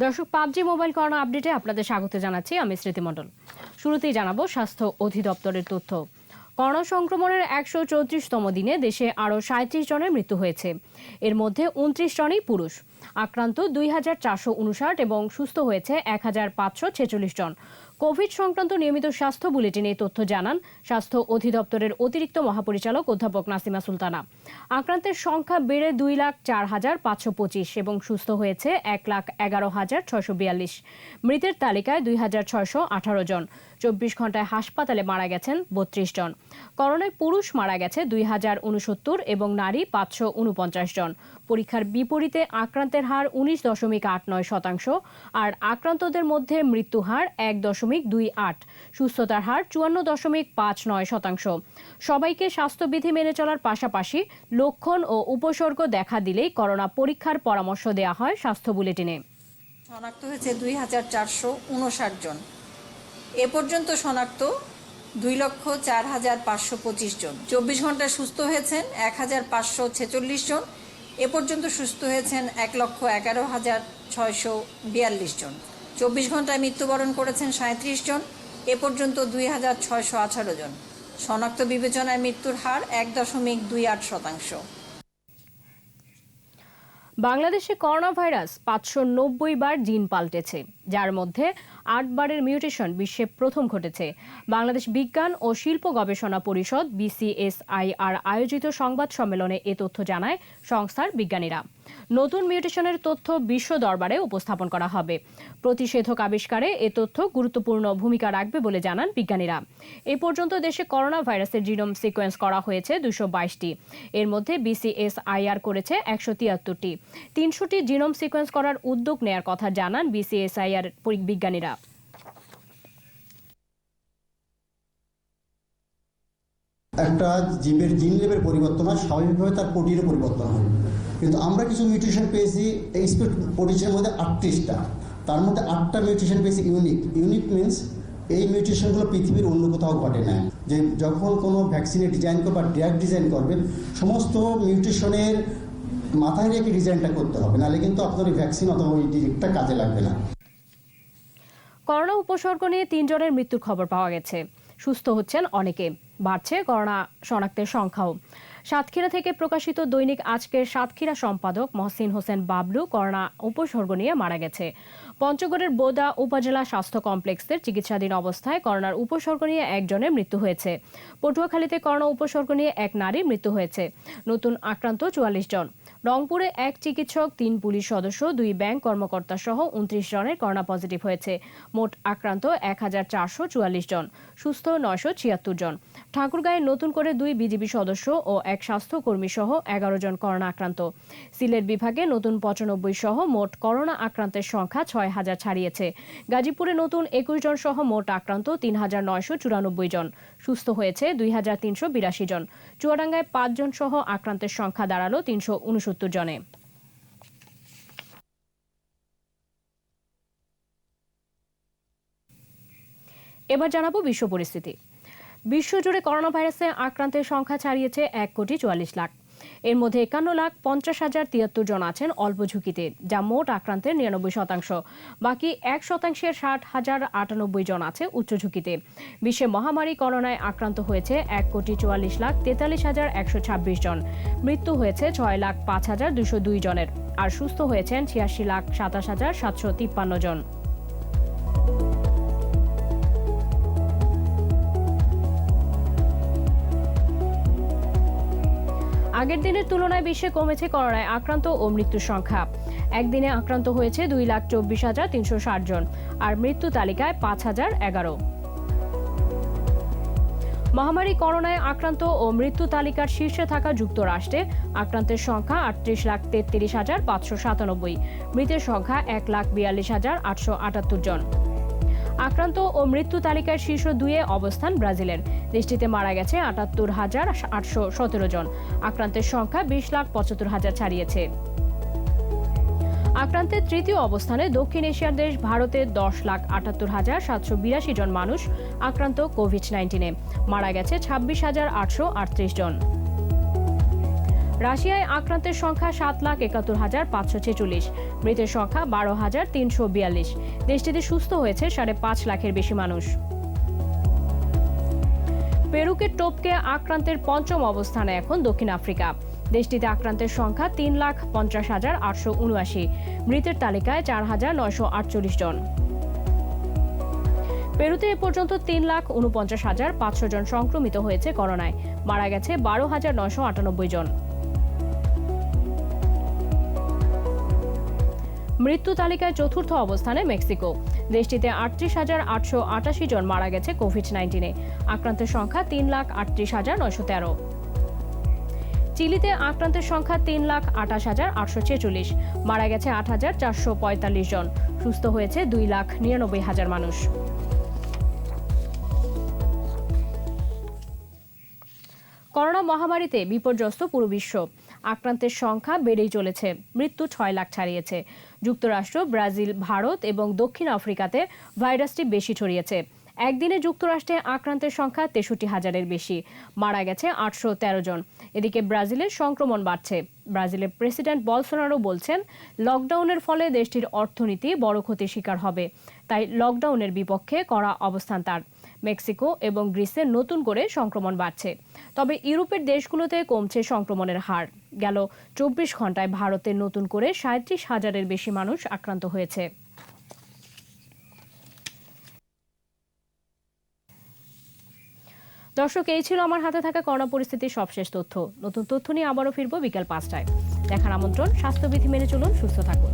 দর্শক, PUBG mobile corona আপডেটে আপনাদের স্বাগত জানাচ্ছি। আমি স্মৃতি মণ্ডল। শুরুতেই জানাবো স্বাস্থ্য অধিদপ্তরের তথ্য। করোনা সংক্রমণের ১৩৪তম দিনে দেশে আরও ৩৭ জনের মৃত্যু হয়েছে। এর মধ্যে ২৯ জনই পুরুষ। আক্রান্ত ২,৪৫৯ এবং সুস্থ হয়েছে ১,৫৪৬ জন। কোভিড সংক্রান্ত নিয়মিত স্বাস্থ্য বুলেটিনে এই তথ্য জানান স্বাস্থ্য অধিদপ্তরের অতিরিক্ত মহাপরিচালক অধ্যাপক নাসিমা সুলতানা। আক্রান্তের সংখ্যা বেড়ে ২,০৪,৫২৫ এবং সুস্থ হয়েছে ১,১১,৬৪২। মৃতের তালিকায় ২,৬১৮ জন। ২৪ ঘন্টায় হাসপাতালে মারা গেছেন ৩২ জন। করোনায় পুরুষ মারা গেছে ২,০৬৯ এবং নারী ৫৪৯ জন। পরীক্ষার বিপরীতে আক্রান্তের হার ১৯.৮৯%, আর আক্রান্তদের মধ্যে মৃত্যু হার ১.28। সুস্থতার হার ৫৪.৫৯%। সবাইকে স্বাস্থ্যবিধি মেনে চলার পাশাপাশি লক্ষণ ও উপসর্গ দেখা দিলেই করোনা পরীক্ষার পরামর্শ দেওয়া হয় স্বাস্থ্য বুলেটিনে। শনাক্ত হয়েছে ২,৪৫৯ জন। এ পর্যন্ত শনাক্ত ২,০৪,৫২৫ জন। ২৪ ঘন্টায় সুস্থ হয়েছেন ১,৫৪৬ জন। এ পর্যন্ত সুস্থ হয়েছেন ১,১১,৬৪২ জন। ২৪ ঘন্টায় মৃত্যুবরণ করেছেন ৩৭ জন। এ পর্যন্ত ২,৬১৮ জন। শনাক্ত বিবেচনায় মৃত্যুর হার ১.28%। বাংলাদেশে করোনা ভাইরাস ৫৯০ বার জিন পাল্টেছে, যার মধ্যে ৮ বারের মিউটেশন বিশ্বে প্রথম ঘটেছে। বাংলাদেশ বিজ্ঞান ও শিল্প গবেষণা পরিষদ BCSIR আয়োজিত সংবাদ সম্মেলনে এ তথ্য জানায় সংস্থার বিজ্ঞানীরা। নতুন মিউটেশনের তথ্য বিশ্ব দরবারে উপস্থাপন করা হবে। প্রতিষেধক আবিষ্কারে এ তথ্য গুরুত্বপূর্ণ ভূমিকা রাখবে বলে জানান বিজ্ঞানীরা। এ পর্যন্ত দেশে করোনা ভাইরাসের জিনোম সিকোয়েন্স করা হয়েছে ২২২টি। এর মধ্যে BCSIR করেছে ১৭৩টি। ৩০০টি জিনোম সিকোয়েন্স করার উদ্যোগ নেয়ার কথা জানান BCSIR বিজ্ঞানীরা। একটা জীবের জিন লেভেল পরিবর্তন হয়, স্বাভাবিকভাবে তার প্রোটিনও পরিবর্তন হয়। কিন্তু আমরা কিছু মিউটেশন পেয়েছি এই প্রোটিনের মধ্যে ৩৮টা। তার মধ্যে ৮টা মিউটেশন পেয়েছি ইউনিক মিনস এই মিউটেশনগুলো পৃথিবীর অন্য কোথাও ঘটে না। যে যখন কোনো ভ্যাকসিনের ডিজাইন করবে বা ড্রাগ ডিজাইন করবে, সমস্ত মিউটেশনের মাথায় রেখে ডিজাইনটা করতে হবে, নাহলে কিন্তু আপনার ওই ভ্যাকসিন অথবা ওই ডিরেক্টটা কাজে লাগবে না। করোনা উপসর্গ নিয়ে ৩ জনের মৃত্যুর খবর পাওয়া গেছে। সুস্থ হচ্ছেন অনেকে। বাড়ছে করোনা শনাক্তের সংখ্যাও। সাতক্ষীরা থেকে প্রকাশিত দৈনিক আজকের সাতক্ষীরা সম্পাদক মহসিন হোসেন বাবলু করোনা উপসর্গ নিয়ে মারা গেছে। পঞ্চগড়ের বোদা উপজেলা স্বাস্থ্য কমপ্লেক্সের চিকিৎসাধীন অবস্থায় করোনার উপসর্গ নিয়ে একজনের মৃত্যু হয়েছে। পটুয়াখালীতে করোনা উপসর্গ নিয়ে এক নারীর মৃত্যু হয়েছে। নতুন আক্রান্ত ৪৪ জন। রংপুরে এক চিকিৎসক, ৩ পুলিশ সদস্য, 2 ব্যাংক কর্মকর্তা সহ 29 জনের করোনা পজিটিভ হয়েছে। মোট আক্রান্ত ১,৪৪৪ জন। সুস্থ ৯৭৬ জন। ঠাকুরগাঁয়ে নতুন করে 2 বিজিবি সদস্য ও 1 স্বাস্থ্যকর্মী সহ 11 জন করোনা আক্রান্ত। সিলেট বিভাগে নতুন 95 সহ মোট করোনা আক্রান্তের সংখ্যা 6,000 ছাড়িয়েছে। গাজীপুরে নতুন 21 জন সহ মোট আক্রান্ত 3,994 জন। সুস্থ হয়েছে 2,382 জন। চুয়াডাঙ্গায় 5 জন সহ আক্রান্তের সংখ্যা দাঁড়ালো 369 জনে। এবার জানাবো বিশ্ব পরিস্থিতি। বিশ্বজুড়ে করোনা ভাইরাসে আক্রান্তের সংখ্যা ছাড়িয়েছে ১,৪৪,০০,০০০। এর মধ্যে 51,50,073 জন আছেন অল্প ঝুঁকিতে, যা মোট আক্রান্তের 99%। বাকি 1%-এর 60,098 জন আছে উচ্চ ঝুঁকিতে। বিশ্বে মহামারী করোনায় আক্রান্ত হয়েছে 1,44,43,126 জন। মৃত্যু হয়েছে 6,05,202 জনের, আর সুস্থ হয়েছেন 86,27,753 জন। আগের দিনের তুলনায় বিশ্বে কমেছে করোনায় আক্রান্ত ও মৃত্যুর সংখ্যা। একদিনে আক্রান্ত হয়েছে 2,24,360 জন, আর মৃত্যু তালিকায় 5,011। মহামারী করোনায় আক্রান্ত ও মৃত্যু তালিকার শীর্ষে থাকা যুক্তরাষ্ট্রে আক্রান্তের সংখ্যা 38,33,597। মৃতের সংখ্যা 1,42,878 জন। আক্রান্ত ও মৃত্যু তালিকার শীর্ষ 2-এ অবস্থান ব্রাজিলের। দেশটিতে মারা গেছে 78,817 জন। আক্রান্তের সংখ্যা 20,75,000 ছাড়িয়েছে। আক্রান্তের তৃতীয় অবস্থানে দক্ষিণ এশিয়ার দেশ ভারতে 10,78,782 জন মানুষ আক্রান্ত কোভিড-19-এ। মারা গেছে 26,838 জন। রাশিয়ায় আক্রান্তের সংখ্যা 7,71,546, মৃতের সংখ্যা 12,342। দেশটিতে সুস্থ হয়েছে 5.5 লাখের বেশি মানুষ। পেরুকে টপকে আক্রান্তের পঞ্চম অবস্থানে এখন দক্ষিণ আফ্রিকা। দেশটিতে আক্রান্তের সংখ্যা 3,50,879, মৃতের তালিকায় 4,948 জন। পেরুতে এ পর্যন্ত 3,49,500 জন সংক্রমিত হয়েছে করোনায়, মারা গেছে 12,998 জন। মৃত্যু তালিকায় চতুর্থ অবস্থানে মেক্সিকো। দেশটিতে 38,888 জন মারা গেছে কোভিড-19-এ। আক্রান্তের সংখ্যা 3,38,913। চিলিতে আক্রান্তের সংখ্যা 3,28,846, মারা গেছে 8,445 জন। সুস্থ হয়েছে 2,99,000 মানুষ। করোনা মহামারীতে বিপর্যস্ত পুরো বিশ্ব। আক্রান্তের সংখ্যা বেড়েই চলেছে, মৃত্যু 6 লাখ ছাড়িয়েছে। যুক্তরাষ্ট্র, ব্রাজিল, ভারত এবং দক্ষিণ আফ্রিকাতে ভাইরাসটি বেশি ছড়িয়েছে। একদিনে যুক্তরাষ্ট্রে আক্রান্তের সংখ্যা 63,000-এর বেশি, মারা গেছে 813 জন। এদিকে ব্রাজিলের সংক্রমণ বাড়ছে। ব্রাজিলের প্রেসিডেন্ট বলসোনারো বলছেন, লকডাউনের ফলে দেশটির অর্থনীতি বড় ক্ষতির শিকার হবে, তাই লকডাউনের বিপক্ষে কড়া অবস্থান তার। মেক্সিকো এবং গ্রিসে নতুন করে সংক্রমণ বাড়ছে, তবে ইউরোপের দেশগুলোতে কমছে সংক্রমণের হার। গেল 24 ঘন্টায় ভারতে নতুন করে 37,000-এর বেশি মানুষ আক্রান্ত হয়েছে। দর্শক, এই ছিল আমার হাতে থাকা করোনা পরিস্থিতির সবশেষ তথ্য। নতুন তথ্য নিয়ে আবারও ফিরবো বিকেল 5টায়। দেখার আমন্ত্রণ। স্বাস্থ্যবিধি মেনে চলুন, সুস্থ থাকুন।